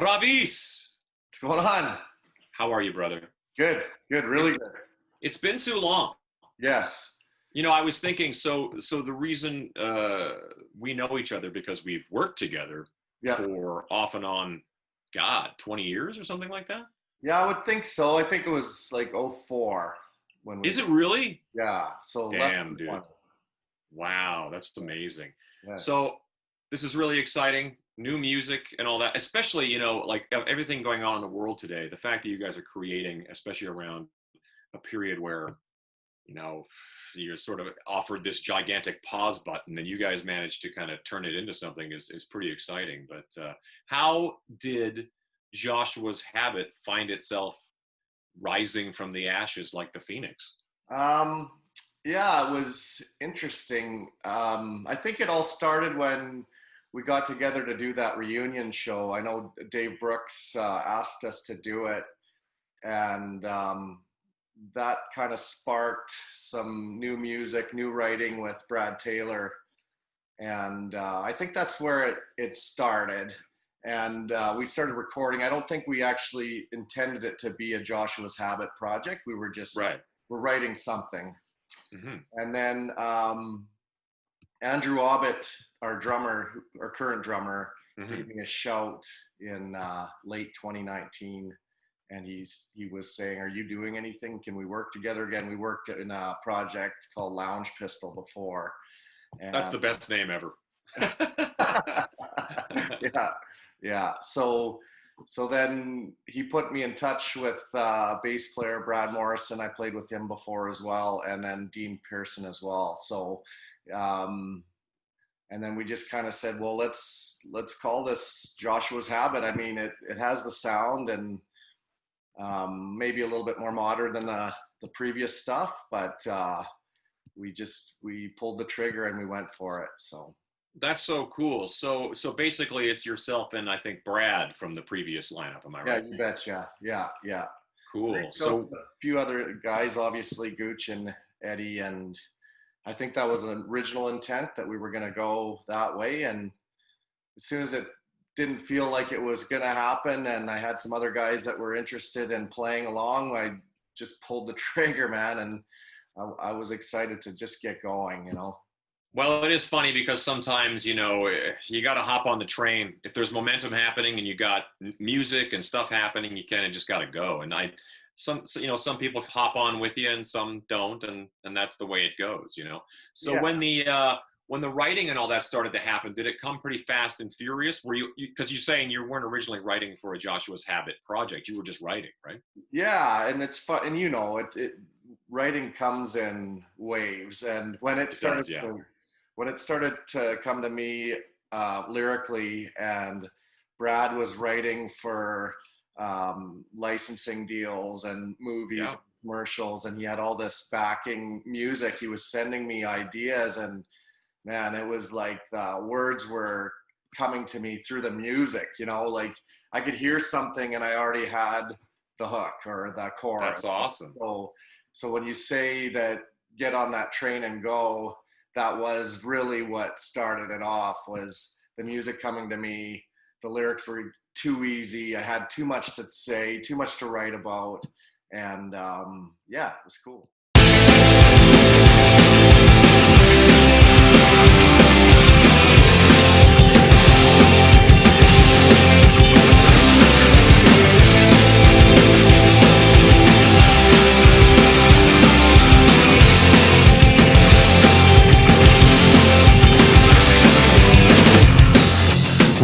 Travis, What's going on? how are you, brother? Good, really good. It's been too long. Yes. I was thinking, so the reason we know each other because we've worked together Yeah. for off and on, God, 20 years or something like that? Yeah, I would think so. I think it was like '04 when we. Is it really? Yeah. So less Damn, than dude. 20. Wow, that's amazing. Yeah. So this is really exciting. New music and all that, especially, like everything going on in the world today. The fact that you guys are creating, especially around a period where, you're sort of offered this gigantic pause button and you guys managed to kind of turn it into something is pretty exciting. But how did Joshua's Habit find itself rising from the ashes like the phoenix? Yeah, it was interesting. I think it all started when we got together to do that reunion show. I know Dave Brooks asked us to do it, and that kind of sparked some new music, new writing with Brad Taylor. And I think that's where it started. And we started recording. I don't think we actually intended it to be a Joshua's Habit project. We were just we're writing something. Mm-hmm. And then Andrew Obbett, our current drummer, Mm-hmm. gave me a shout in late 2019. And he was saying, "Are you doing anything? Can we work together again?" We worked in a project called Lounge Pistol before. And That's the best name ever. Yeah. So then he put me in touch with bass player Brad Morrison. I played with him before as well, and then Dean Pearson as well. So, and then we just kind of said, well, let's call this Joshua's Habit. I mean, it has the sound and maybe a little bit more modern than the previous stuff, but we pulled the trigger and we went for it. So that's so cool. So basically it's yourself and I think Brad from the previous lineup. Am I right? Yeah, you betcha. Yeah. Cool. So a few other guys, obviously Gooch and Eddie, and I think that was an original intent that we were going to go that way. And as soon as it didn't feel like it was going to happen, and I had some other guys that were interested in playing along, I just pulled the trigger, man. And I was excited to just get going, Well, it is funny because sometimes, you got to hop on the train. If there's momentum happening and you got music and stuff happening, you kind of just got to go. And some people hop on with you and some don't. And that's the way it goes, So yeah. When the writing and all that started to happen, did it come pretty fast and furious? Were because you're saying you weren't originally writing for a Joshua's Habit project. You were just writing, right? Yeah. And it's fun. And writing comes in waves. And when it started to come to me lyrically, and Brad was writing for licensing deals and movies, and commercials, and he had all this backing music. He was sending me ideas, and man, it was like the words were coming to me through the music, like I could hear something and I already had the hook or the chorus. That's awesome. So when you say that, get on that train and go, that was really what started it off, was the music coming to me. The lyrics were too easy. I had too much to say, too much to write about. And it was cool.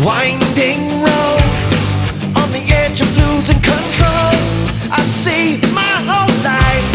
Winding roads on the edge of losing control. I see my whole life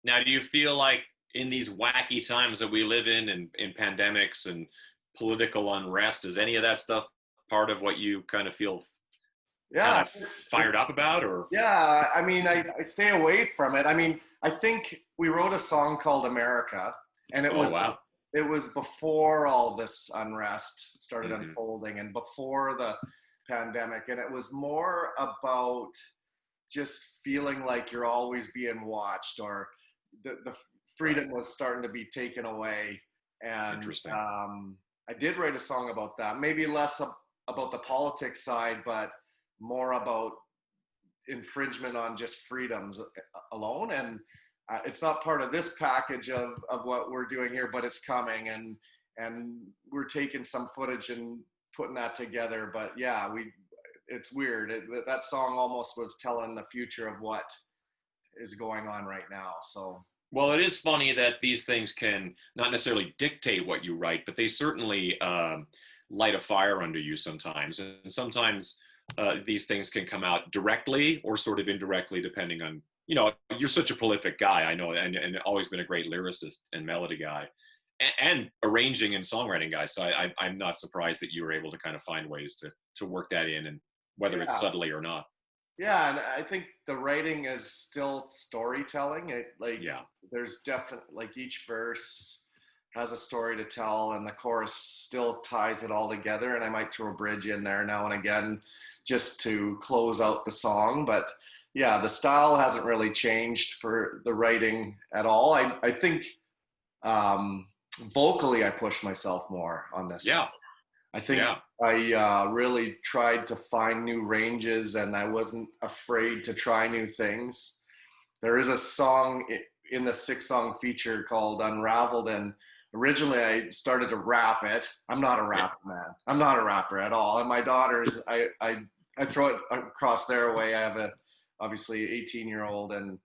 Now, do you feel like in these wacky times that we live in pandemics and political unrest, is any of that stuff part of what you kind of feel kind of fired up about? Or yeah, I mean, I stay away from it. I mean, I think we wrote a song called America, and it was before all this unrest started unfolding and before the pandemic, and it was more about just feeling like you're always being watched, or the freedom was starting to be taken away. And interesting. I did write a song about that, maybe less about the politics side, but more about infringement on just freedoms alone. And it's not part of this package of what we're doing here, but it's coming, and we're taking some footage and putting that together. But yeah, it's weird. That song almost was telling the future of what is going on right now. So, well, it is funny that these things can not necessarily dictate what you write, but they certainly light a fire under you sometimes. And sometimes these things can come out directly or sort of indirectly, depending on, you know, you're such a prolific guy, I know, and always been a great lyricist and melody guy, and arranging and songwriting guy. So I'm not surprised that you were able to kind of find ways to work that in, and whether it's subtly or not. Yeah, and I think the writing is still storytelling. There's definitely, like, each verse has a story to tell, and the chorus still ties it all together. And I might throw a bridge in there now and again just to close out the song. But yeah, the style hasn't really changed for the writing at all. I think vocally I pushed myself more on this. Yeah. I think I really tried to find new ranges, and I wasn't afraid to try new things. There is a song in the 6-song feature called Unraveled, and originally I started to rap it. I'm not a rapper, man. I'm not a rapper at all. And my daughters, I throw it across their way. I have a obviously 18-year-old and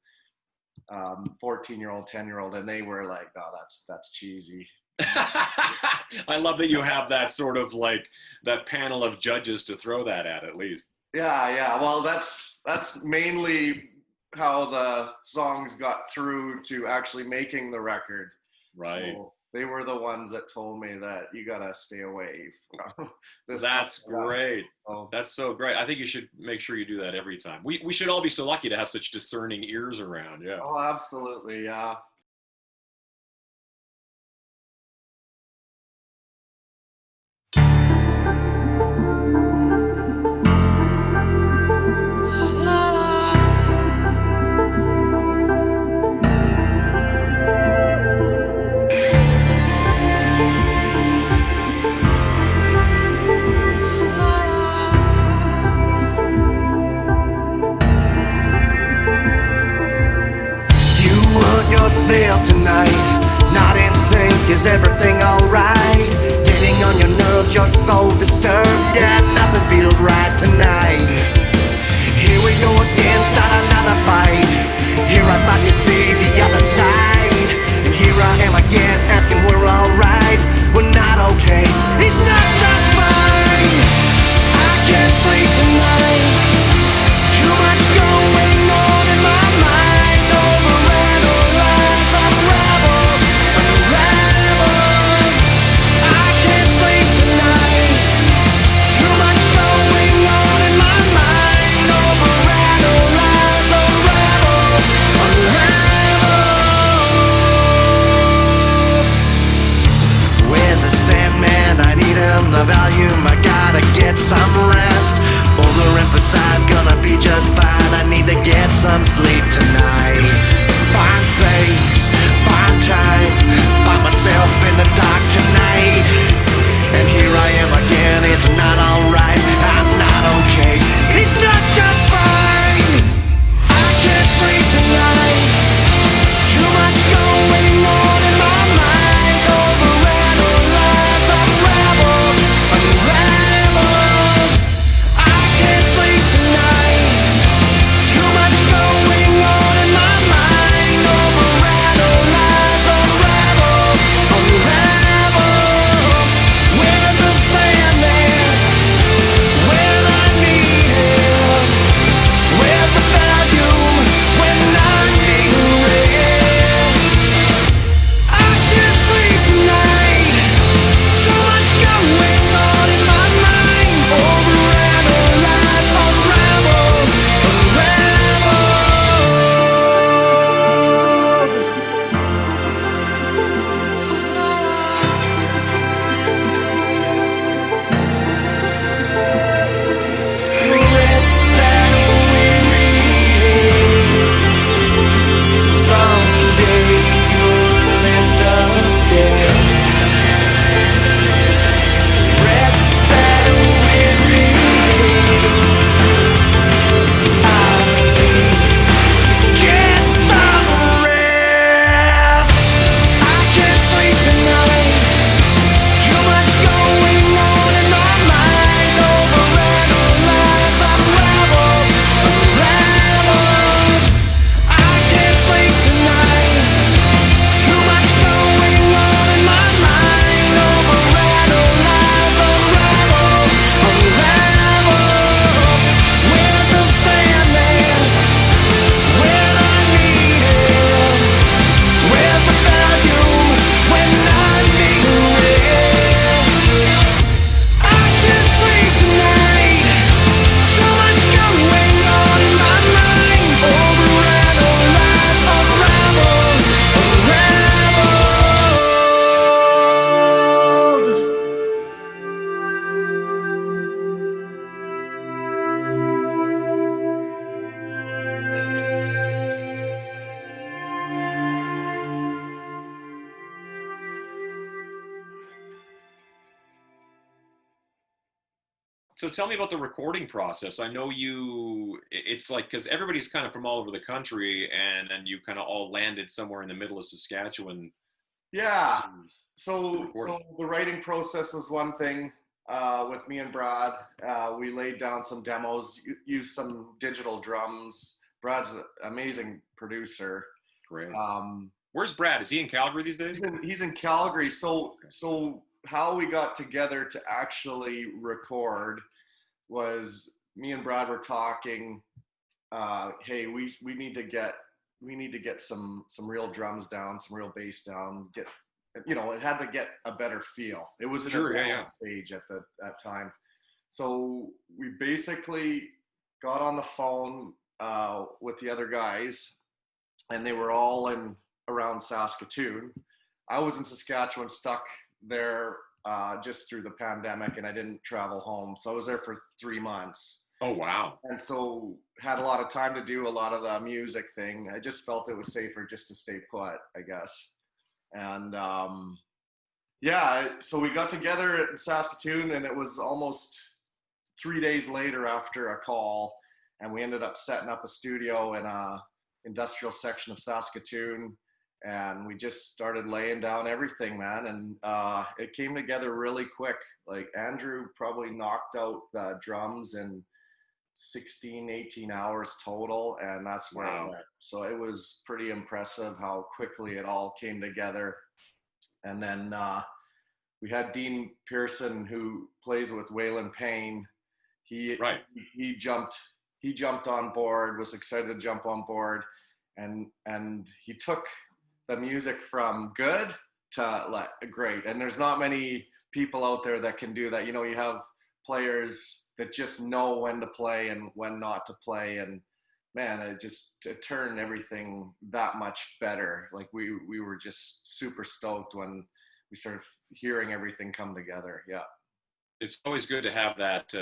14-year-old, 10-year-old, and they were like, "No, that's cheesy." I love that you have that sort of like that panel of judges to throw that at least. Yeah. Well, that's mainly how the songs got through to actually making the record. Right. So they were the ones that told me that you gotta stay away from this. That's great. So, that's so great. I think you should make sure you do that every time. We should all be so lucky to have such discerning ears around. Yeah. Oh, absolutely. Yeah. Yourself tonight, not in sync, is everything alright? Getting on your nerves, you're so disturbed, yeah, nothing feels right tonight. Here we go again, start another fight. Here I thought you'd see the other side, and here I am again, asking we're alright. We're not okay, he's not just fine. I can't sleep tonight, too much going on in my mind. I can't sleep tonight. Too much going on in my mind. So tell me about the recording process. I know it's like, because everybody's kind of from all over the country, and then you kind of all landed somewhere in the middle of Saskatchewan. Yeah. To So record. the writing process was one thing. With me and Brad, we laid down some demos, used some digital drums. Brad's an amazing producer. Great. Um, Where's Brad? Is he in Calgary these days? he's in Calgary. So how we got together to actually record was me and Brad were talking. Hey, we need to get some real drums down, some real bass down. It had to get a better feel. It was in Sure, a yeah. stage at that time. So we basically got on the phone with the other guys, and they were all in around Saskatoon. I was in Saskatchewan, stuck there just through the pandemic, and I didn't travel home. So I was there for 3 months. Oh, wow. And so had a lot of time to do a lot of the music thing. I just felt it was safer just to stay put, I guess. And so we got together in Saskatoon, and it was almost 3 days later after a call, and we ended up setting up a studio in a industrial section of Saskatoon, and we just started laying down everything, man. And it came together really quick. Like Andrew probably knocked out the drums in 16, 18 hours total, and that's where it went. So it was pretty impressive how quickly it all came together. And then we had Dean Pearson, who plays with Waylon Payne. He jumped on board, was excited to jump on board, and he took the music from good to like great. And there's not many people out there that can do that. You have players that just know when to play and when not to play, and man, it turned everything that much better. Like we were just super stoked when we started hearing everything come together. Yeah, it's always good to have that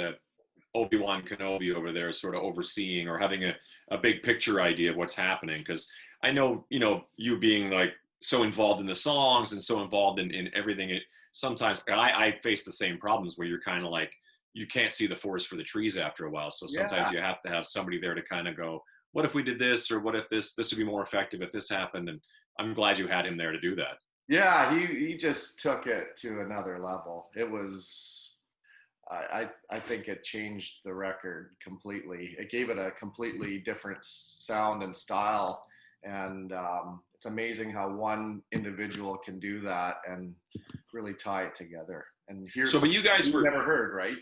Obi-Wan Kenobi over there sort of overseeing or having a big picture idea of what's happening, because I know you being like so involved in the songs and so involved in everything, sometimes I face the same problems where you're kind of like, you can't see the forest for the trees after a while. So sometimes you have to have somebody there to kind of go, what if we did this? Or what if this would be more effective if this happened? And I'm glad you had him there to do that. Yeah, he just took it to another level. It was, I think it changed the record completely. It gave it a completely different sound and style. And it's amazing how one individual can do that and really tie it together. And here's but you guys were never heard, right?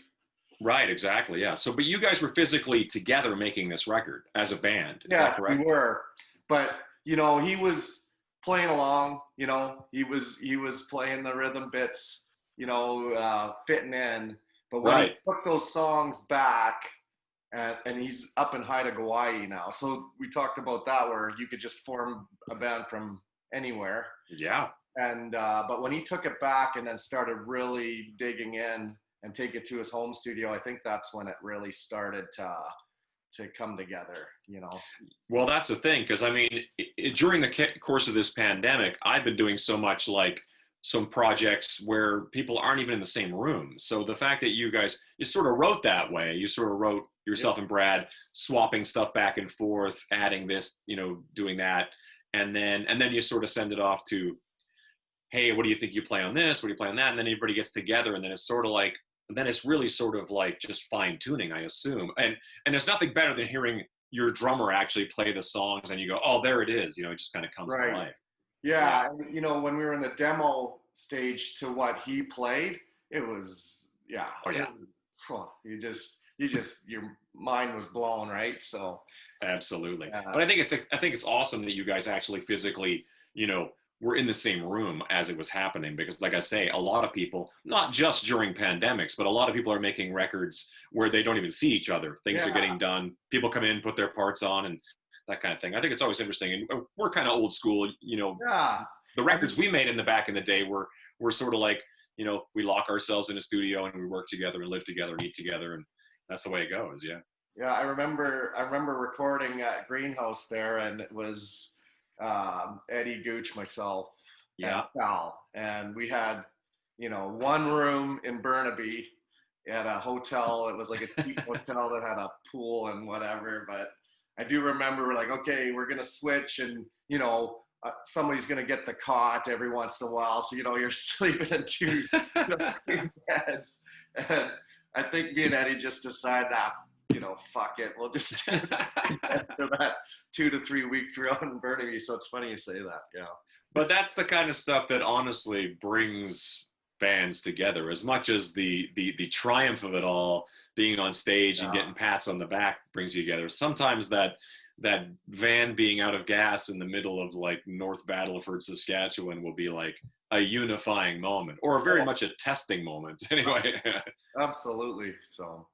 Right, exactly, yeah. So, but you guys were physically together making this record as a band, is that correct? We were. But, he was playing along, he was playing the rhythm bits, fitting in. But when he took those songs back, and he's up in Haida Gwaii now. So we talked about that, where you could just form a band from anywhere. Yeah. And, but when he took it back and then started really digging in, and take it to his home studio, I think that's when it really started to come together, Well, that's the thing, because I mean, during the course of this pandemic, I've been doing so much, like some projects where people aren't even in the same room. So the fact that you sort of wrote that way, you sort of wrote yourself and Brad swapping stuff back and forth, adding this, doing that, and then you sort of send it off to, hey, what do you think you play on this? What do you play on that? And then everybody gets together, and then it's sort of like, then it's really sort of like just fine tuning, I assume. And there's nothing better than hearing your drummer actually play the songs, and you go, oh, there it is. It just kind of comes to life. Yeah. And, when we were in the demo stage to what he played, it was, your mind was blown, right? So. Absolutely. But I think it's awesome that you guys actually physically, were in the same room as it was happening, because like I say, a lot of people, not just during pandemics, but a lot of people are making records where they don't even see each other. Things are getting done. People come in, put their parts on, and that kind of thing. I think it's always interesting. And we're kind of old school, the records we made back in the day were sort of like, we lock ourselves in a studio and we work together and live together and eat together. And that's the way it goes. Yeah. Yeah. I remember recording at Greenhouse there, and it was, Eddie Gooch, myself, and Cal, and we had, one room in Burnaby at a hotel. It was like a cheap hotel that had a pool and whatever. But I do remember we're like, okay, we're gonna switch, and somebody's gonna get the cot every once in a while, so you're sleeping in two queen beds. And I think me and Eddie just decided, fuck it, we'll just do this for that 2 to 3 weeks we're out in Burnaby. So it's funny you say that, yeah. But that's the kind of stuff that honestly brings bands together, as much as the triumph of it all, being on stage and getting pats on the back, brings you together. Sometimes that van being out of gas in the middle of like North Battleford, Saskatchewan will be like a unifying moment, or very much a testing moment anyway. Absolutely. So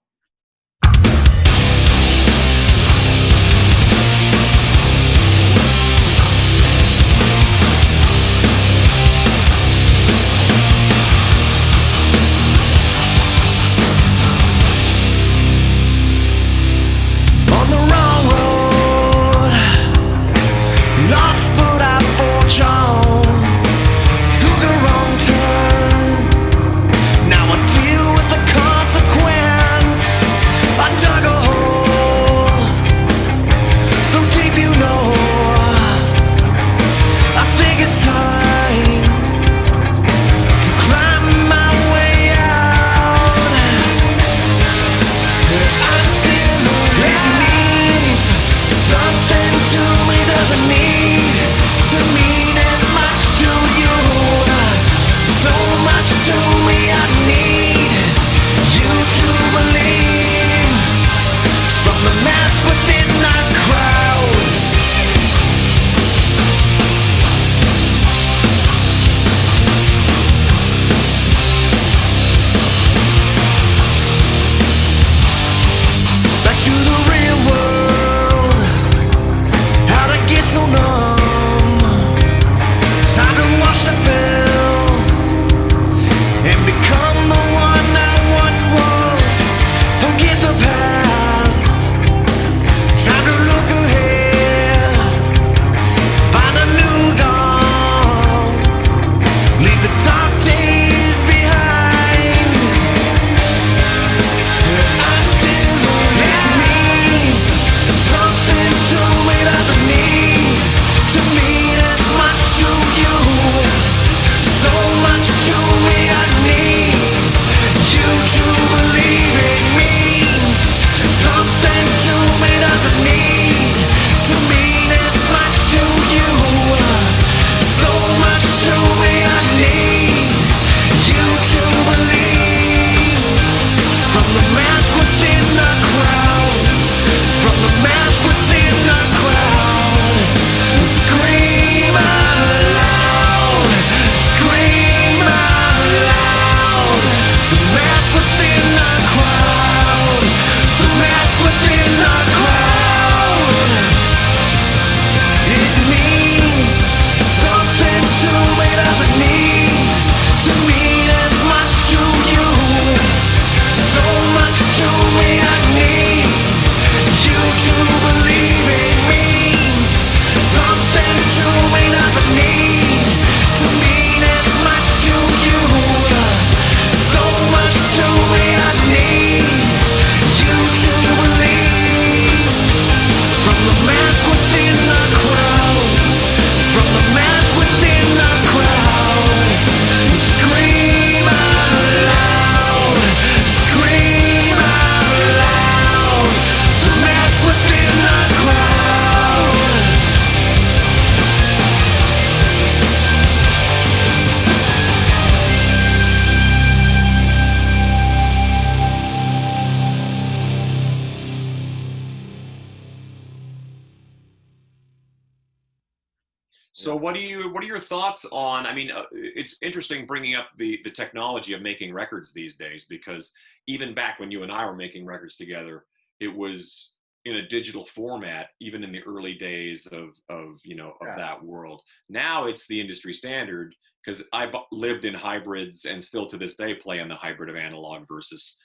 So what are your thoughts on, I mean, it's interesting bringing up the technology of making records these days, because even back when you and I were making records together, it was in a digital format, even in the early days of that world. Now it's the industry standard, because I've lived in hybrids and still to this day play on the hybrid of analog versus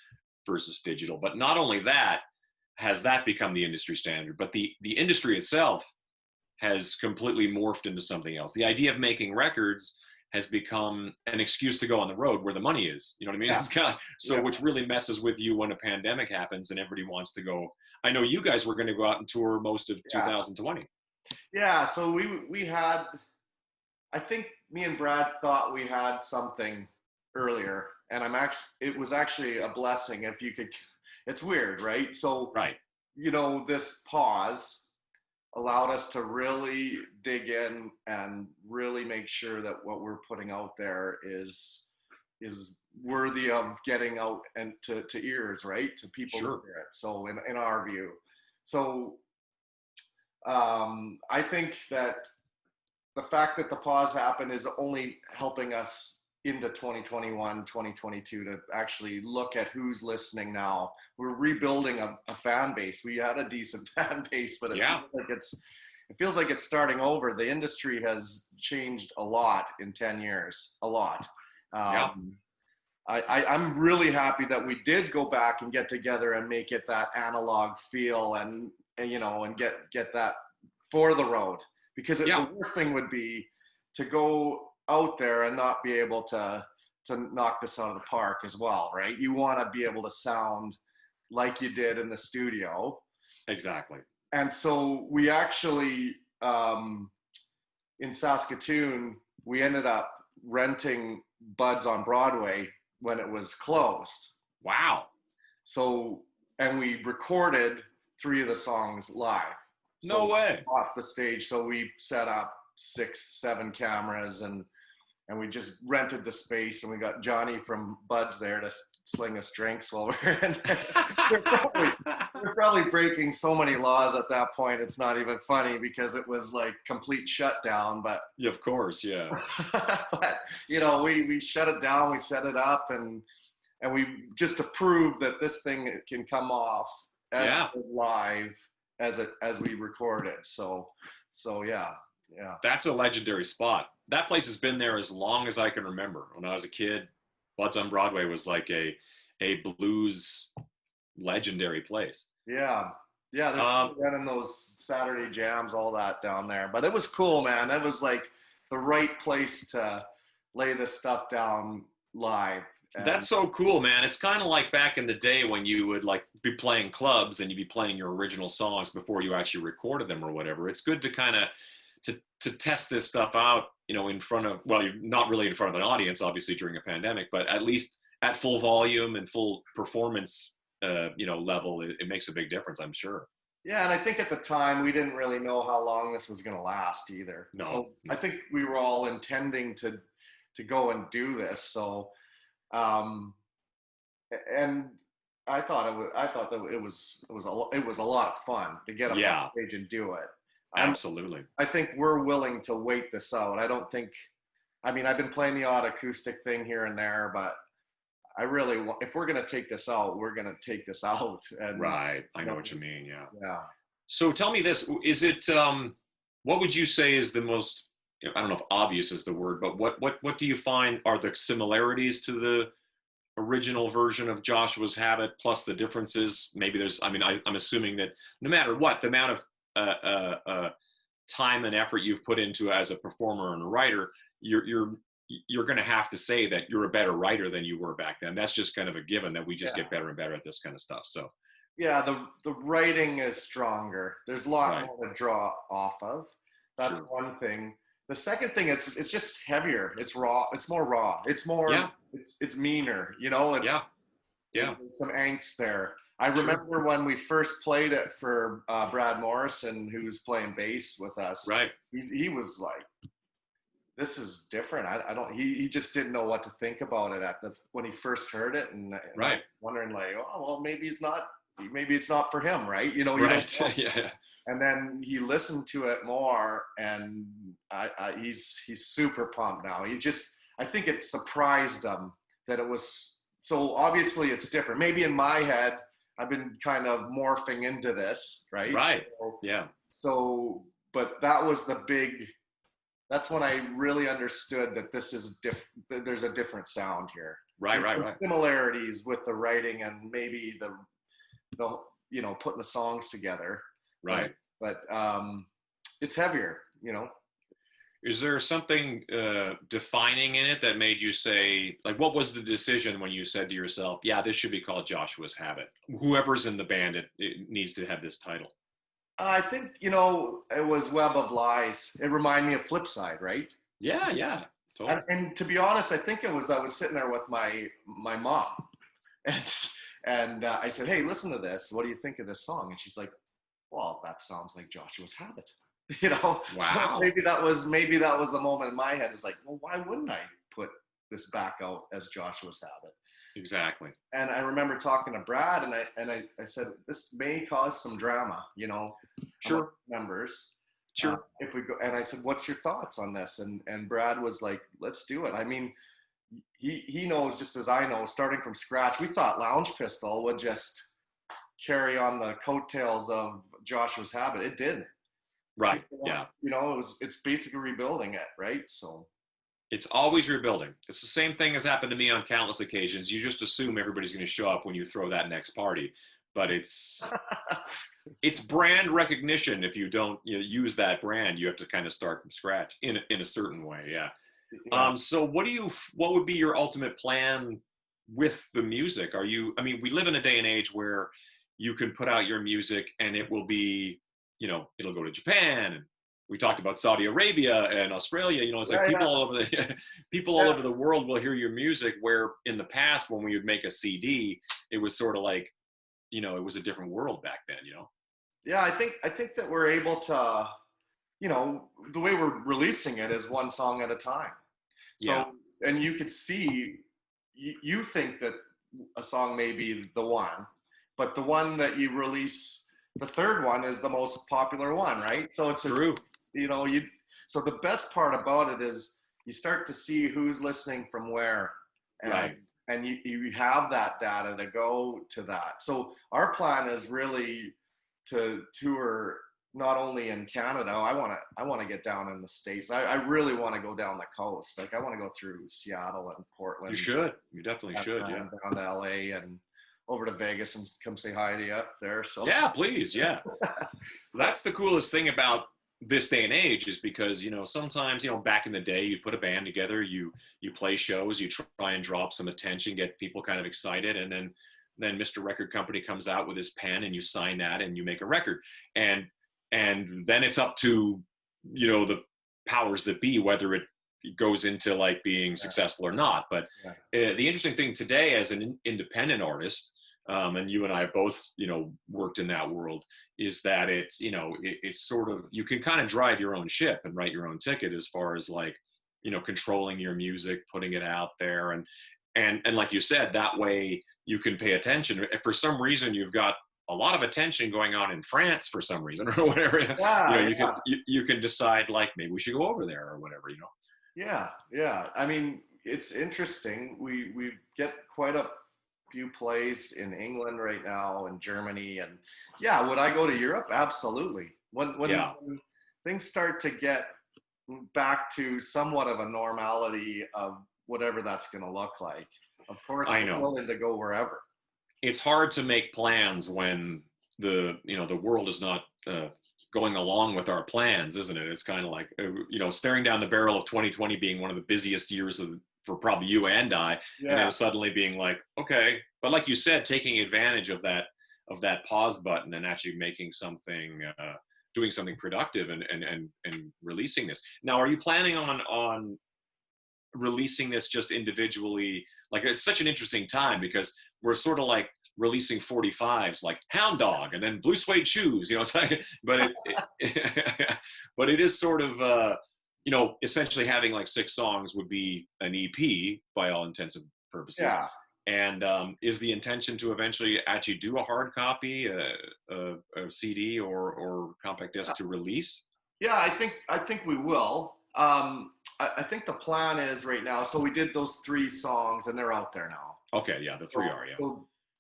digital. But not only that, has that become the industry standard, but the industry itself has completely morphed into something else. The idea of making records has become an excuse to go on the road where the money is. You know what I mean? Yeah. It's kind of, so which really messes with you when a pandemic happens and everybody wants to go. I know you guys were going to go out and tour most of 2020. Yeah. So we had, I think me and Brad thought we had something earlier, and it was actually a blessing if you could. It's weird, right? So, you know, this pause allowed us to really dig in and really make sure that what we're putting out there is worthy of getting out and to ears, right? To people who hear it. So in our view. So I think that the fact that the pause happened is only helping us into 2021, 2022 to actually look at who's listening now. We're rebuilding a fan base. We had a decent fan base, but it feels like it's starting over. The industry has changed a lot in 10 years, a lot. I'm really happy that we did go back and get together and make it that analog feel and you know, and get that for the road. Because the worst thing would be to go out there and not be able to knock this out of the park as well, right? You want to be able to sound like you did in the studio. Exactly. And so we actually, in Saskatoon, we ended up renting Bud's on Broadway when it was closed. Wow. So, and we recorded 3 of the songs live. No way. Off the stage. So we set up 6, 7 cameras and we just rented the space, and we got Johnny from Bud's there to sling us drinks while we're in there. we're probably breaking so many laws at that point. It's not even funny because it was like complete shutdown, but yeah, of course. Yeah. but you know, we shut it down, we set it up and we just to prove that this thing can come off as live as we recorded. So yeah. That's a legendary spot. That place has been there as long as I can remember. When I was a kid, Bud's on Broadway was like a blues legendary place. Yeah. Yeah, there's still running those Saturday jams, all that down there. But it was cool, man. It was like the right place to lay this stuff down live. And that's so cool, man. It's kind of like back in the day when you would like be playing clubs and you'd be playing your original songs before you actually recorded them or whatever. It's good to kind of to test this stuff out, you know, in front of, well, you're not really in front of an audience, obviously, during a pandemic, but at least at full volume and full performance, you know, level, it makes a big difference, I'm sure. Yeah, and I think at the time we didn't really know how long this was going to last either. So I think we were all intending to go and do this. So, and I thought that it was a lot of fun to get up on stage and do it. Absolutely. I think we're willing to wait this out. I mean, I've been playing the odd acoustic thing here and there, but I really want, if we're going to take this out, we're going to take this out. And, right. I know what you mean. Yeah. Yeah. So tell me this, is it, what would you say is the most, I don't know if obvious is the word, but what do you find are the similarities to the original version of Joshua's Habit plus the differences? Maybe there's, I mean, I'm assuming that no matter what, the amount of time and effort you've put into as a performer and a writer, you're going to have to say that you're a better writer than you were back then. That's just kind of a given that we just get better and better at this kind of stuff. So yeah, the writing is stronger. There's a lot more to draw off of. That's one thing. The second thing, it's just heavier. It's raw. It's more raw. It's more. It's meaner. You know. It's there's some angst there. I remember when we first played it for Brad Morrison, who was playing bass with us. Right. He was like, "This is different." I don't. He just didn't know what to think about it when he first heard it, and wondering like, "Oh, well, maybe it's not for him, right?" You know. Yeah. And then he listened to it more, and he's super pumped now. I think it surprised him that it was so obviously it's different. Maybe in my head, I've been kind of morphing into this, right? Right. So, but that was that's when I really understood that this is that there's a different sound here. Right. Similarities with the writing and maybe the you know, putting the songs together. Right. But it's heavier, you know. Is there something defining in it that made you say, like, what was the decision when you said to yourself, yeah, this should be called Joshua's Habit? Whoever's in the band, it needs to have this title. I think, it was Web of Lies. It reminded me of Flipside, right? Yeah, yeah, totally. And to be honest, I think I was sitting there with my mom, and I said, "Hey, listen to this. What do you think of this song?" And she's like, "Well, that sounds like Joshua's Habit." Wow. So maybe that was the moment in my head. It's like, well, why wouldn't I put this back out as Joshua's Habit? Exactly. And I remember talking to Brad, and I said, this may cause some drama, Sure. Members. Sure. If we go, and I said, what's your thoughts on this? And Brad was like, let's do it. I mean, he knows just as I know, starting from scratch. We thought Lounge Pistol would just carry on the coattails of Joshua's Habit. It didn't. Right. Yeah. It's basically rebuilding it, right? So it's always rebuilding. It's the same thing as happened to me on countless occasions. You just assume everybody's going to show up when you throw that next party, but it's brand recognition. If you don't use that brand, you have to kind of start from scratch in a certain way. Yeah. So what would be your ultimate plan with the music? We live in a day and age where you can put out your music and it will be, it'll go to Japan, and we talked about Saudi Arabia and Australia. It's like people all over the world will hear your music, where in the past when we would make a CD, it was sort of like, it was a different world back then, Yeah, I think that we're able to, the way we're releasing it is one song at a time. So, yeah. And you could see, you think that a song may be the one, but the one that you release, the third one, is the most popular one, right? So it's true. So the best part about it is you start to see who's listening from where, and, right? And you have that data to go to that. So our plan is really to tour not only in Canada. I want to get down in the States. I really want to go down the coast. Like I want to go through Seattle and Portland. You definitely should. Yeah. Down to LA and over to Vegas and come say hi to you up there. So yeah, please. Yeah. That's the coolest thing about this day and age, is because, sometimes, back in the day, you put a band together, you play shows, you try and drop some attention, get people kind of excited. And then Mr. Record Company comes out with his pen and you sign that and you make a record. And then it's up to, the powers that be, whether it goes into like being successful or not. But the interesting thing today as an independent artist, and you and I both, worked in that world, is that it's, it's sort of, you can kind of drive your own ship and write your own ticket as far as like, controlling your music, putting it out there. And like you said, that way you can pay attention. If for some reason you've got a lot of attention going on in France for some reason or whatever, you can decide like, maybe we should go over there or whatever, Yeah. I mean, it's interesting. We get quite a few plays in England right now and Germany, and would I go to Europe? Absolutely. When things start to get back to somewhat of a normality of whatever that's going to look like, of course I'm willing to go wherever. It's hard to make plans when the world is not going along with our plans, isn't it? It's kind of like, staring down the barrel of 2020 being one of the busiest years for probably you and I, and then suddenly being like, okay. But like you said, taking advantage of that pause button and actually making something, doing something productive and releasing this. Now, are you planning on releasing this just individually? Like, it's such an interesting time because we're sort of like releasing 45s like Hound Dog and then Blue Suede Shoes, it's like, but but it is sort of, essentially having like 6 songs would be an EP by all intents and purposes. Yeah. And is the intention to eventually actually do a hard copy, a CD or compact disc to release? Yeah, I think we will. I think the plan is right now. So we did those 3 songs and they're out there now. Okay, yeah, the 3 are. Yeah.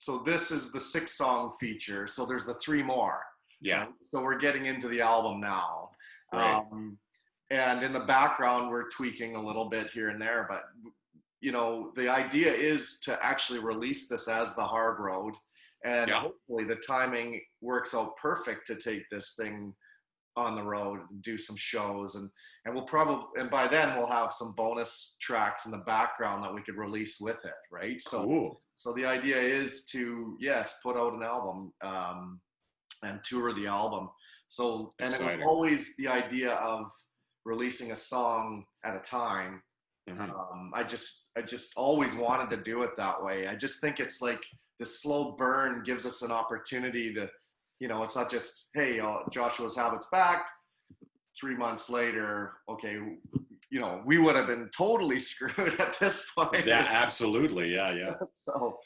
So this is the 6-song feature. So there's the 3 more. Yeah. Right? So we're getting into the album now. Right. And in the background, we're tweaking a little bit here and there. But, the idea is to actually release this as the Hard Road. And hopefully the timing works out perfect to take this thing on the road, do some shows, and we'll probably, and by then we'll have some bonus tracks in the background that we could release with it, right? So cool. So the idea is to, yes, put out an album and tour the album. So, and Exciting. it was always the idea of releasing a song at a time. Mm-hmm. I just always wanted to do it that way. I just think it's like the slow burn gives us an opportunity to, you know, it's not just, hey, Joshua's Habit's back. 3 months later, okay, you know, we would have been totally screwed at this point. Yeah, absolutely. Yeah, yeah. So,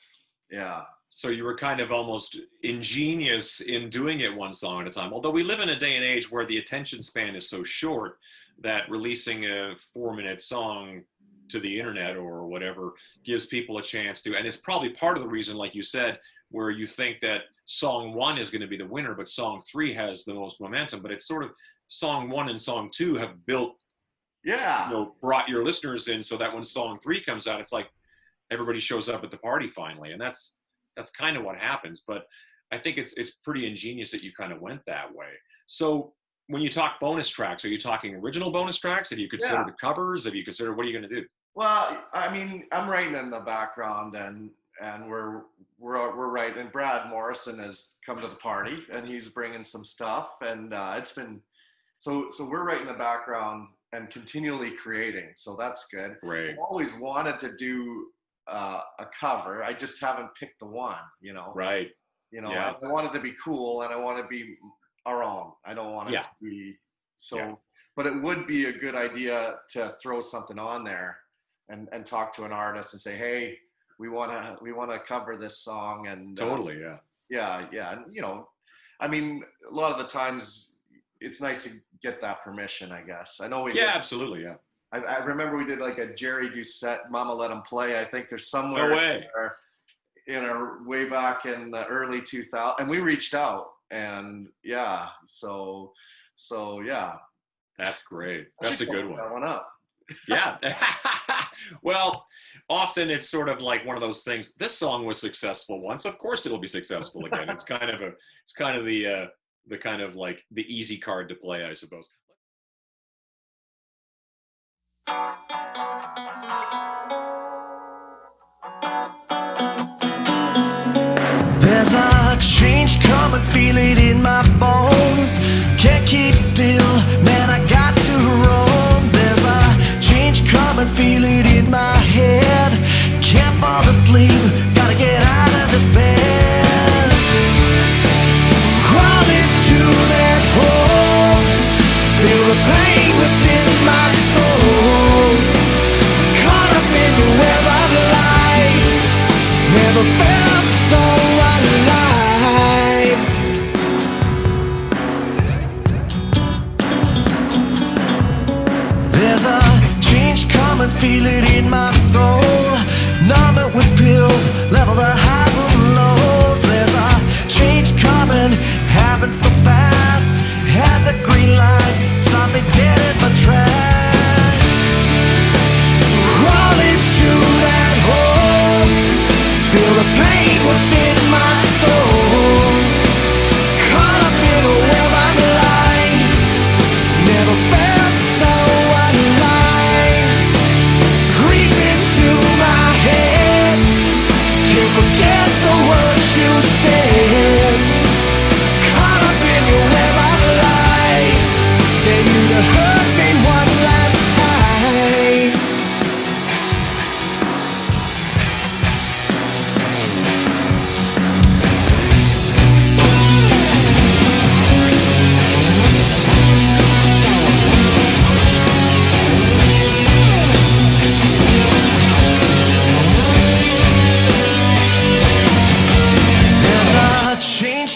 yeah. So you were kind of almost ingenious in doing it one song at a time. Although we live in a day and age where the attention span is so short that releasing a 4-minute song to the internet or whatever gives people a chance to, and it's probably part of the reason, like you said, where you think that song 1 is going to be the winner, but song 3 has the most momentum. But it's sort of song 1 and song 2 have built, yeah, you know, brought your listeners in so that when song 3 comes out, it's like everybody shows up at the party finally, and that's kind of what happens. But I think it's pretty ingenious that you kind of went that way. So when you talk bonus tracks, are you talking original bonus tracks? Have you considered the covers? Have you considered, what are you going to do? Well, I mean, I'm writing in the background, and we're writing. And Brad Morrison has come to the party, and he's bringing some stuff, and it's been so we're writing in the background and continually creating. So that's good. Right. I've always wanted to do a cover. I just haven't picked the one, you know. Right. You know, I want it to be cool, and I want it to be our own. I don't want it to be so. Yeah. But it would be a good idea to throw something on there and talk to an artist and say, hey, we want to cover this song. And totally, yeah. And you know, I mean, a lot of the times it's nice to get that permission, I guess. I know we did. Absolutely, yeah. I remember we did like a Jerry Doucette, Mama Let Him Play. I think there's somewhere no way. in our way back in the early 2000s, and we reached out, and so yeah. That's great. That's a good one. That one up. Yeah. Well, often it's sort of like one of those things. This song was successful once. Of course, it'll be successful again. It's kind of the kind of like the easy card to play, I suppose. There's a change coming, feel it in my bones. Can't keep still, man, I got to roam. There's a change coming, feel it in my head. Can't fall asleep, gotta get out of this bed. Crawl into that hole, feel the pain within my soul. Caught up in the web of lights, never felt so alive. There's a change coming, feel it in my soul. Numb it with pills, level the highs and lows. There's a change coming, happened so fast. Had the green light, stop me dead in my tracks. Crawl into that hole, feel the pain within my soul. Caught up in a web of lies, never felt so alive. Creep into my head, can't forget the words you said. Caught up in your web of lies, dare you to hurt me one last time.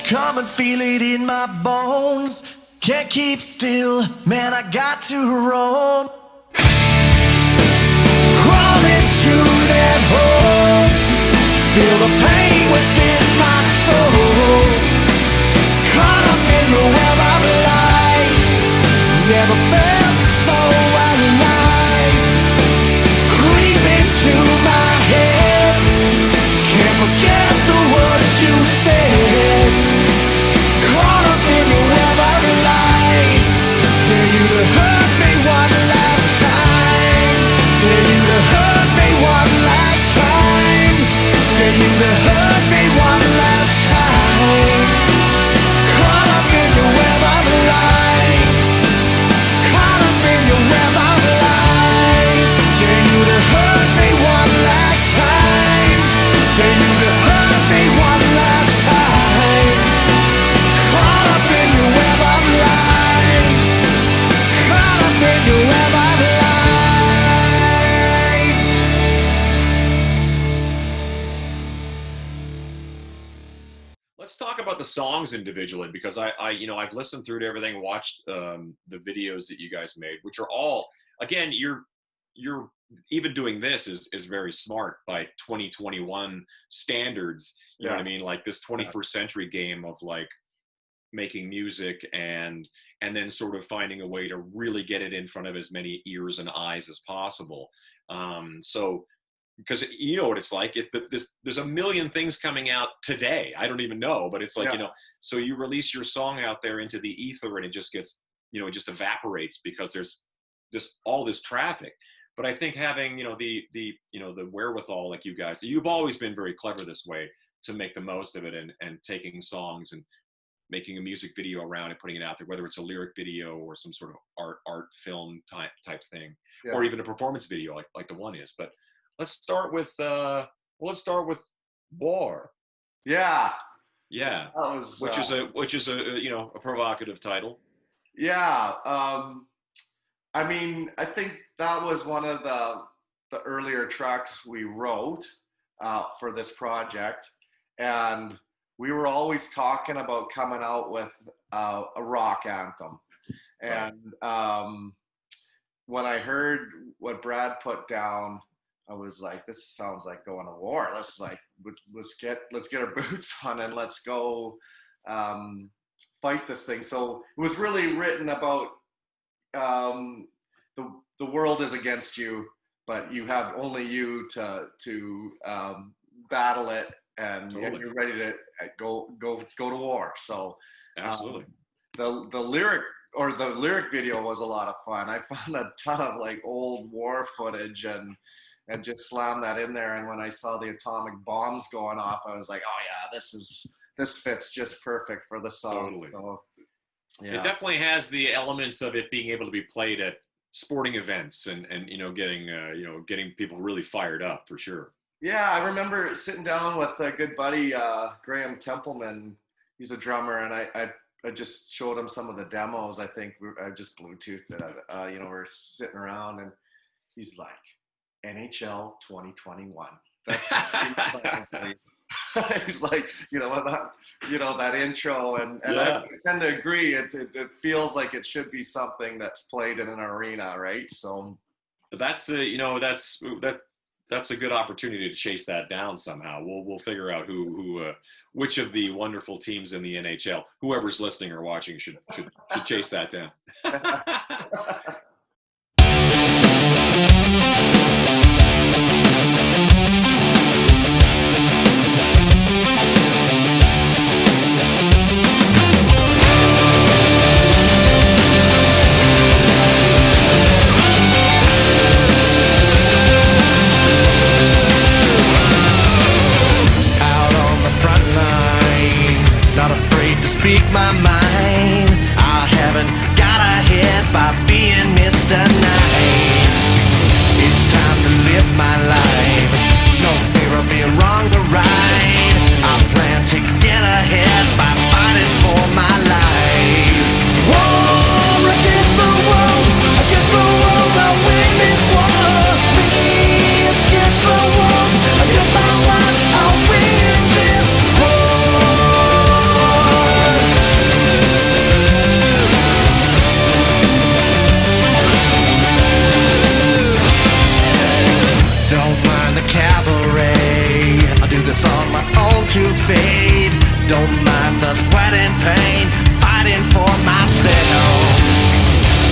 Come and feel it in my bones. Can't keep still, man, I got to roam. Crawl into that hole, feel the pain within my soul. Caught up in the web of lies, never felt so alive. Creep into my head, can't forget the words you said. Caught up in the web of lies, Dare you to hurt me one last time. Caught up in your web of lies. Caught up in your web of lies. Dare you to hurt me one last time. Dare you to hurt me one last time. Caught up in your web of lies. Caught up in your web of lies. Let's talk about the songs individually, because I've listened through to everything, watched the videos that you guys made, which are all, again, you're even doing this is very smart by 2021 standards. You know what I mean? Like this 21st century game of like making music and then sort of finding a way to really get it in front of as many ears and eyes as possible. So, because you know what it's like, there's a million things coming out today. I don't even know, but it's like, so you release your song out there into the ether and it just gets, it just evaporates because there's just all this traffic. But I think having, the wherewithal, like you guys, you've always been very clever this way to make the most of it and taking songs and making a music video around it, putting it out there, whether it's a lyric video or some sort of art film type thing, or even a performance video like the one is. But let's start with War. Yeah. Yeah. That was, which is a provocative title. Yeah. I mean, I think that was one of the earlier tracks we wrote for this project, and we were always talking about coming out with a rock anthem. And when I heard what Brad put down, I was like, this sounds like going to war. Let's get our boots on and let's go fight this thing. So it was really written about the world is against you, but you have only you to battle it, and you're ready to go to war. So absolutely, the lyric video was a lot of fun. I found a ton of like old war footage and just slammed that in there. And when I saw the atomic bombs going off, I was like, oh yeah, this fits just perfect for the song. Totally. So, yeah. It definitely has the elements of it being able to be played at sporting events and getting people really fired up for sure. Yeah, I remember sitting down with a good buddy, Graham Templeman. He's a drummer, and I just showed him some of the demos. I think I just Bluetoothed it. We're sitting around, and he's like, NHL 2021. That's he's like, that intro, and I tend to agree. It feels like it should be something that's played in an arena, right? So that's that's a good opportunity to chase that down somehow. We'll figure out which of the wonderful teams in the NHL, whoever's listening or watching, should chase that down. Speak my mind. I haven't got ahead by being Mr. Nice. It's time to live my life. No fear of being wrong or right. I plan to get ahead by fighting for my life. War against the world, I'll win this war. Me against the world, against our lives, I'll win this war. Don't mind the cavalry, I'll do this on my own to fade. Don't mind the sweat and pain, fighting for myself.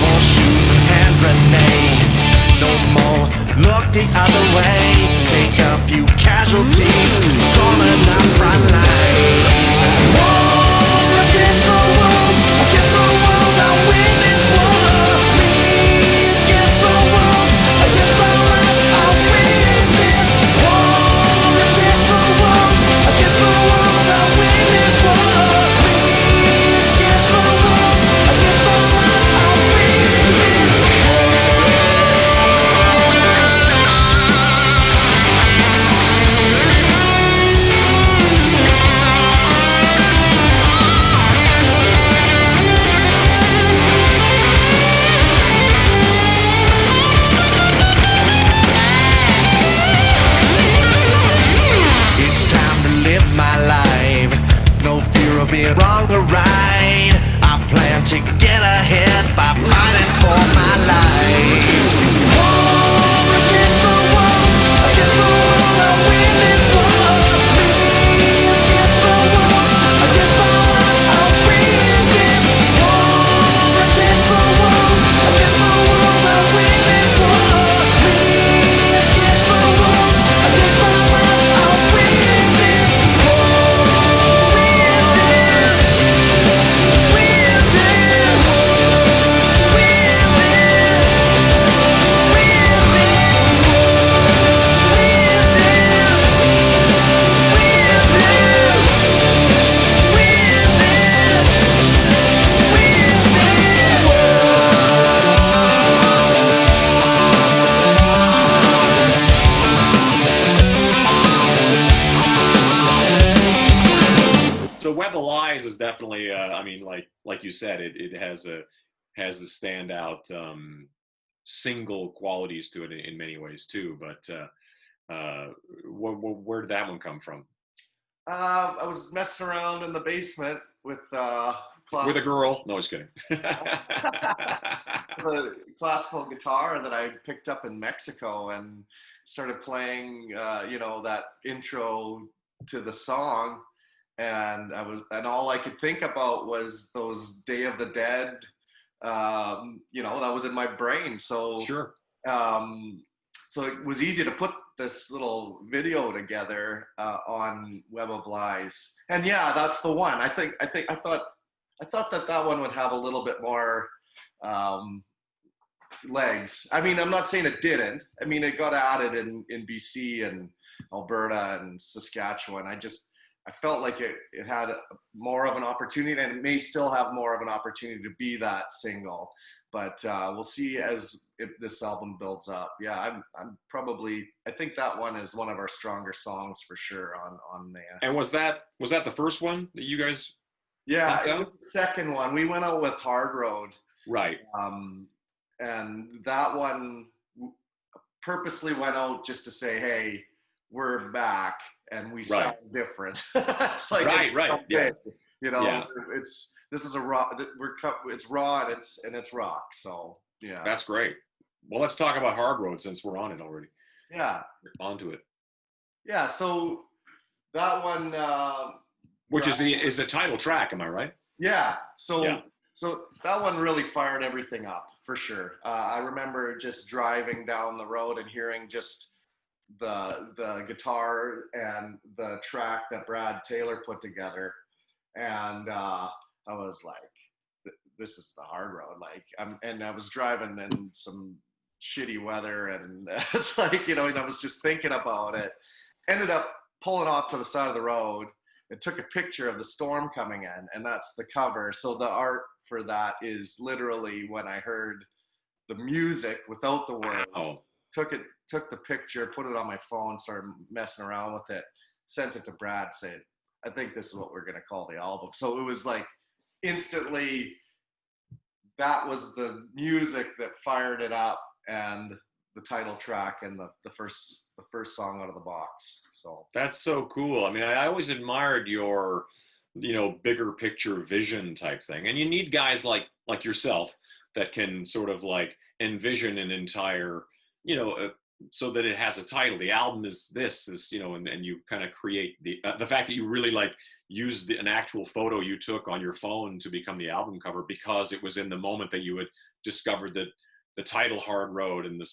Horseshoes and hand grenades, no more look the other way. Take a few casualties, storming the front line. War against the world, I'll win this war. Me against the world, against our lives, I'll win this war. Against the world. to get ahead by fighting for my life. War against the world, I'll win this war. Me against the world, against all odds, I'll win this war. Against the world, I'll win this war. Me against the world, against all odds, I'll win this war. So Web of Lies is definitely, I mean, like you said, it has a standout single qualities to it in many ways too. But where did that one come from? I was messing around in the basement with a girl. No, I was kidding. the classical guitar that I picked up in Mexico and started playing, that intro to the song. And all I could think about was those Day of the Dead, that was in my brain. So, sure. So it was easy to put this little video together on Web of Lies. And yeah, that's the one. I thought that one would have a little bit more legs. I mean, I'm not saying it didn't. I mean, it got added in BC and Alberta and Saskatchewan. I felt like it had more of an opportunity, and it may still have more of an opportunity to be that single. But we'll see if this album builds up. Yeah, I think that one is one of our stronger songs for sure on there. And was that the first one that you guys? Yeah, it was the second one. We went out with Hard Road. Right. And that one purposely went out just to say, hey, we're back. And we sound different. It's like right. Yeah. This is a rock. It's raw and it's rock. So yeah, that's great. Well, let's talk about Hard Road since we're on it already. Yeah, onto it. Yeah. So that one, which is the title track, am I right? Yeah. So that one really fired everything up for sure. I remember just driving down the road and hearing just the guitar and the track that Brad Taylor put together, and I was like, this is the Hard Road. And I was driving in some shitty weather, and it's like, and I was just thinking about it. Ended up pulling off to the side of the road and took a picture of the storm coming in, and that's the cover. So the art for that is literally when I heard the music without the words. Wow. Took the picture, put it on my phone, started messing around with it, sent it to Brad, saying, I think this is what we're going to call the album. So it was like instantly, that was the music that fired it up, and the title track and the first song out of the box. So that's so cool. I mean, I always admired your, bigger picture vision type thing. And you need guys like yourself that can sort of like envision an entire, so that it has a title. The album is this, and you kind of create the fact that you really used an actual photo you took on your phone to become the album cover, because it was in the moment that you had discovered that the title Hard Road and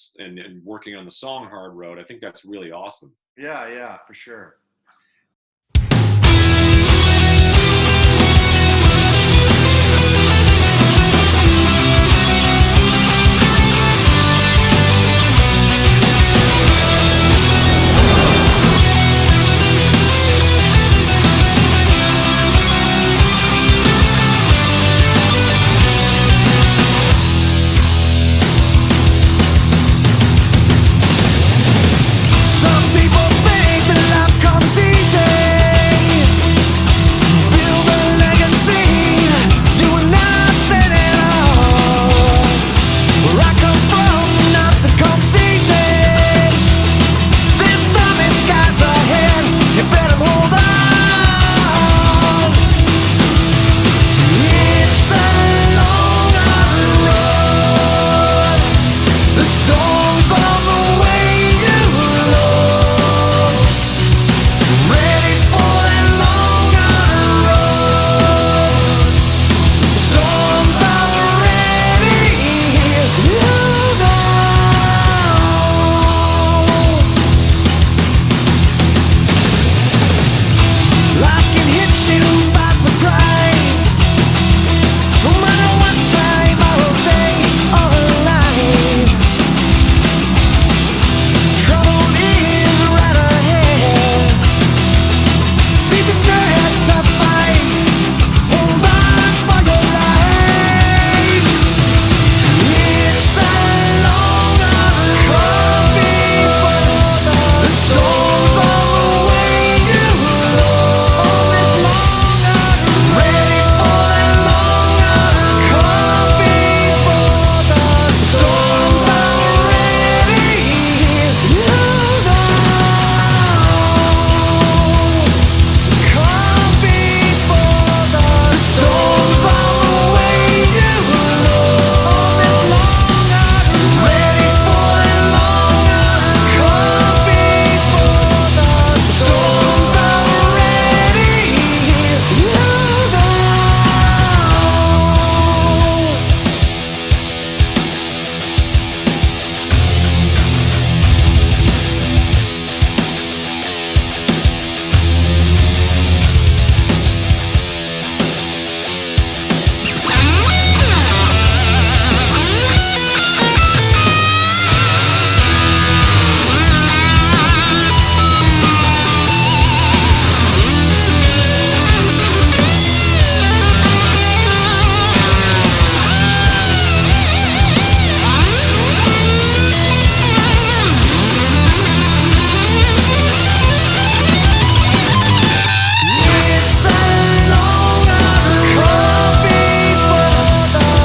working on the song Hard Road. I think that's really awesome. Yeah, for sure. Some people think that love comes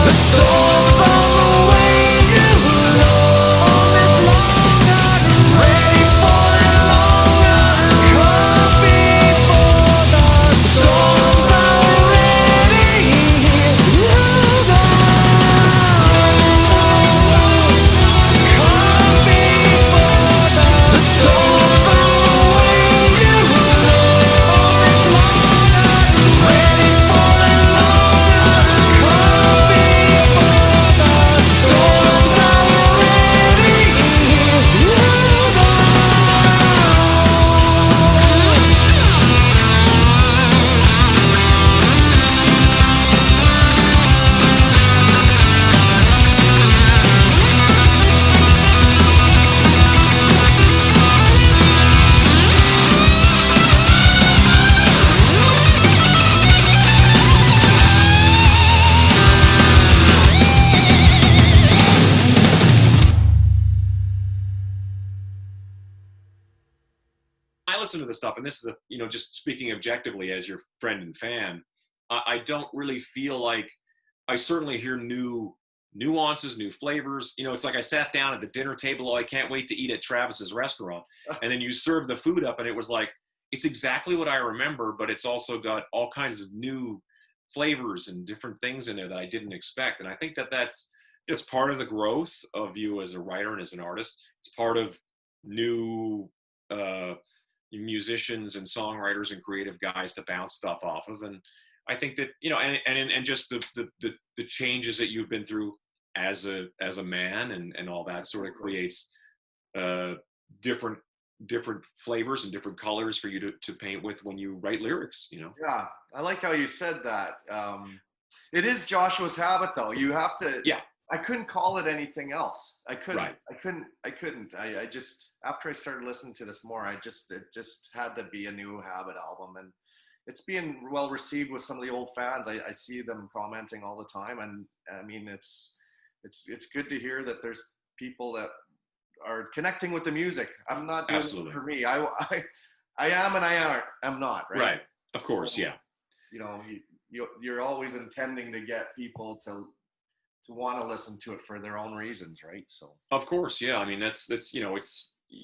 Storms on the way you know on this long hot ready for a long hot come before the storms are ready you know come before the storms on the way you know on this long hot ready for a long hot come before the storms are ready you know I listen to this stuff, and this is just speaking objectively as your friend and fan, I don't really feel like I certainly hear new nuances, new flavors. It's like I sat down at the dinner table. Oh, I can't wait to eat at Travis's restaurant, and then you serve the food up, and it was like it's exactly what I remember, but it's also got all kinds of new flavors and different things in there that I didn't expect. And I think it's part of the growth of you as a writer and as an artist. It's part of new musicians and songwriters and creative guys to bounce stuff off of. And I think that and just the changes that you've been through as a man and all that sort of creates different flavors and different colors for you to paint with when you write lyrics. Yeah, I like how you said that. It is Joshua's habit, though. You have to. Yeah. I couldn't call it anything else. I couldn't. Right. I couldn't. I just, after I started listening to this more, it just had to be a new Habit album, and it's being well received with some of the old fans. I see them commenting all the time, and I mean it's good to hear that there's people that are connecting with the music. I'm not doing Absolutely. it for me. I am and I'm not. Right. Right. Of course. So, yeah. You're always intending to get people to want to listen to it for their own reasons, right? So Of course, yeah. I mean, that's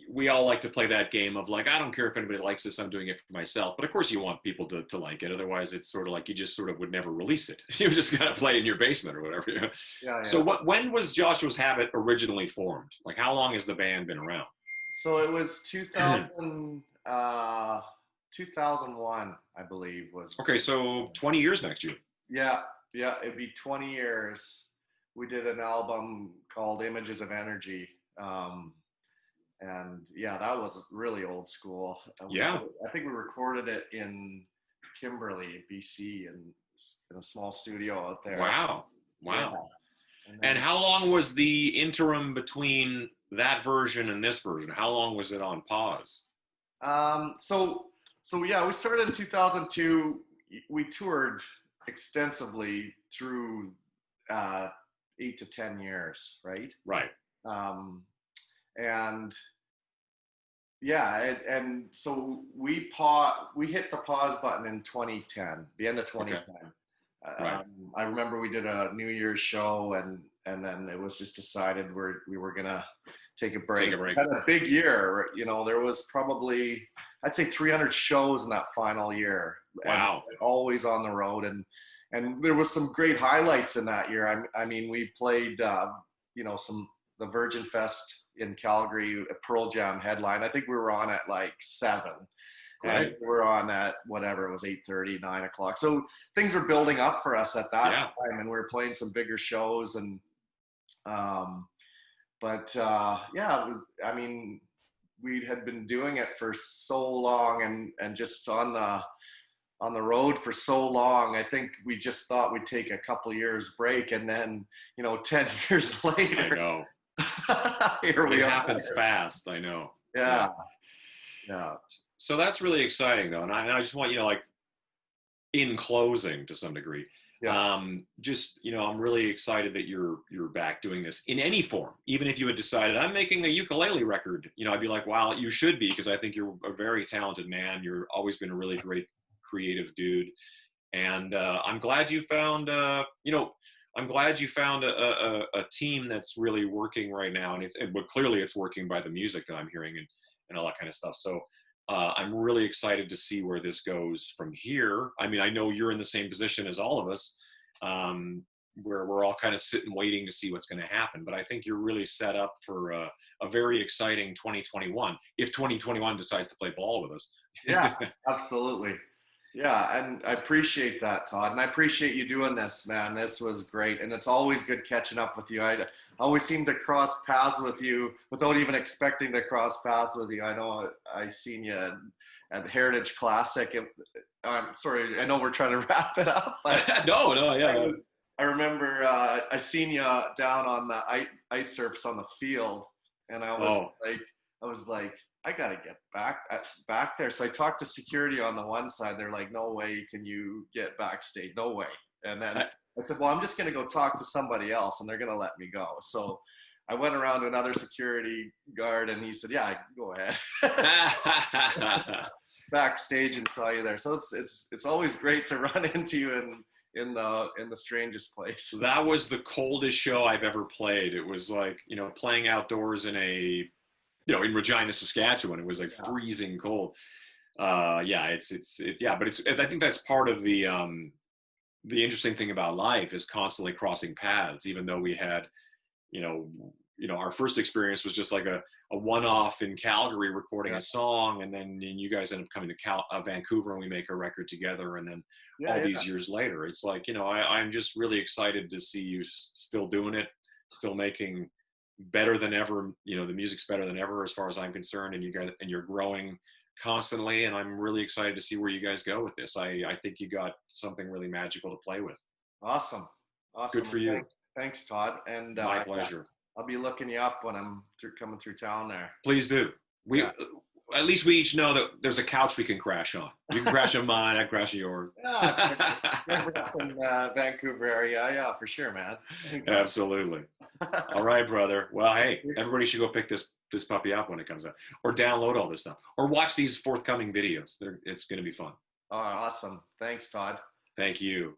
we all like to play that game of like, I don't care if anybody likes this, I'm doing it for myself. But of course, you want people to like it. Otherwise, it's sort of like you just sort of would never release it. You just gotta play it in your basement or whatever. yeah. So when was Joshua's Habit originally formed? Like, how long has the band been around? So it was 2001, I believe was. Okay, so 20 years next year. Yeah, it'd be 20 years. We did an album called Images of Energy. And yeah, that was really old school. Yeah. I think we recorded it in Kimberley, BC, in a small studio out there. Wow. Yeah. And how long was the interim between that version and this version? How long was it on pause? So yeah, we started in 2002. We toured extensively through 8 to 10 years, right? Right. And yeah, and so we hit the pause button in 2010, the end of 2010. Okay. Right. I remember we did a New Year's show, and then it was just decided we were gonna take a break. We had a big year. There was probably, I'd say 300 shows in that final year. Wow. And always on the road, and there was some great highlights in that year. I mean, we played the Virgin Fest in Calgary, a Pearl Jam headline. I think we were on at like 7. Right. And we were on at whatever, it was 8:30, 9 o'clock. So things were building up for us at that time, and we were playing some bigger shows. And it was, I mean, we had been doing it for so long and just on the road for so long. I think we just thought we'd take a couple years break, and then 10 years later, I know. here we are. It happens fast. I know. Yeah. So that's really exciting, though, and I just want in closing, to some degree, I'm really excited that you're back doing this in any form. Even if you had decided I'm making a ukulele record, I'd be like, wow, you should be, because I think you're a very talented man. You're always been a really great creative dude, and I'm glad you found I'm glad you found a team that's really working right now, but clearly it's working by the music that I'm hearing and all that kind of stuff. So I'm really excited to see where this goes from here. I mean, I know you're in the same position as all of us, where we're all kind of sitting waiting to see what's going to happen. But I think you're really set up for a very exciting 2021, if 2021 decides to play ball with us. Yeah, absolutely. Yeah, and I appreciate that, Todd. And I appreciate you doing this, man. This was great. And it's always good catching up with you. I always seem to cross paths with you without even expecting to cross paths with you. I know I seen you at Heritage Classic. I'm sorry, I know we're trying to wrap it up. But No, yeah. I remember I seen you down on the ice surfs on the field. And I was like, I gotta get back there. So I talked to security on the one side. They're like, no way can you get backstage, no way. And then I said, well, I'm just gonna go talk to somebody else and they're gonna let me go. So I went around to another security guard and he said, yeah, go ahead. Backstage and saw you there. So it's always great to run into you in the strangest place. That was the coldest show I've ever played. It was like, playing outdoors in in Regina, Saskatchewan. It was like freezing cold. Yeah, but I think that's part of the interesting thing about life is constantly crossing paths, even though we had, our first experience was just like a one-off in Calgary recording a song, and then you guys end up coming to Vancouver and we make a record together, and then these years later, it's like, I'm just really excited to see you still doing it, still making better than ever. The music's better than ever as far as I'm concerned, and you're growing constantly, and I'm really excited to see where you guys go with this. I think you got something really magical to play with. Awesome. Good for you. Thanks, Todd. And my pleasure. I'll be looking you up when I'm coming through town there. Please do. At least we each know that there's a couch we can crash on. You can crash on mine, I crash on yours. In Vancouver area, yeah, for sure, man. Absolutely. All right, brother. Well, hey, everybody should go pick this puppy up when it comes out, or download all this stuff, or watch these forthcoming videos. It's going to be fun. Oh, awesome. Thanks, Todd. Thank you.